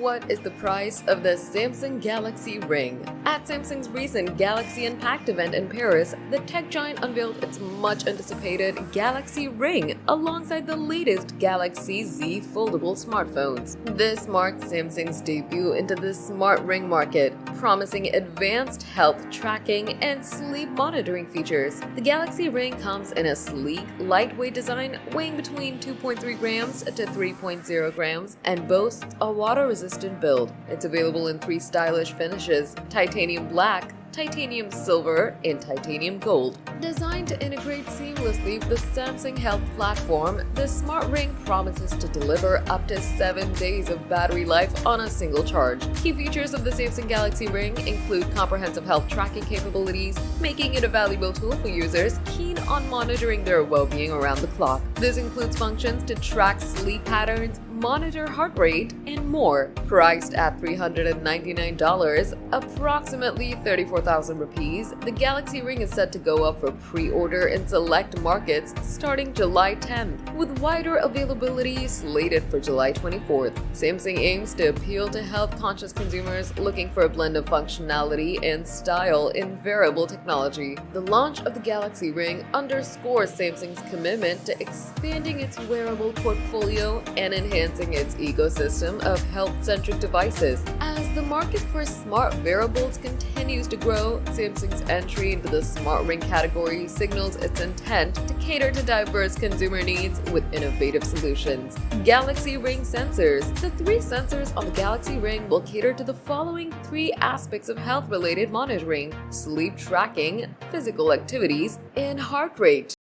what is the price of the Samsung Galaxy Ring? At Samsung's recent Galaxy Unpacked event in Paris, the tech giant unveiled its much-anticipated Galaxy Ring alongside the latest Galaxy Z foldable smartphones. This marks Samsung's debut into the smart ring market, promising advanced health tracking and sleep monitoring features. The Galaxy Ring comes in a sleek, lightweight design weighing between 2.3 grams to 3.0 grams and boasts a water-resistant build. It's available in 3 stylish finishes: titanium black, titanium silver, and titanium gold. Designed to integrate seamlessly with the Samsung Health platform, the smart ring promises to deliver up to 7 days of battery life on a single charge. Key features of the Samsung Galaxy Ring include comprehensive health tracking capabilities, making it a valuable tool for users keen on monitoring their well-being around the clock. This includes functions to track sleep patterns, monitor heart rate, and more. Priced at $399, approximately 34,000 rupees, the Galaxy Ring is set to go up for pre-order in select markets starting July 10th, with wider availability slated for July 24th. Samsung aims to appeal to health-conscious consumers looking for a blend of functionality and style in wearable technology. The launch of the Galaxy Ring underscores Samsung's commitment to expanding its wearable portfolio and enhancing its ecosystem of health-centric devices. As the market for smart wearables continues to grow, Samsung's entry into the smart ring category signals its intent to cater to diverse consumer needs with innovative solutions. Galaxy Ring sensors. The 3 sensors on the Galaxy Ring will cater to the following 3 aspects of health-related monitoring: sleep tracking, physical activities, and heart rate.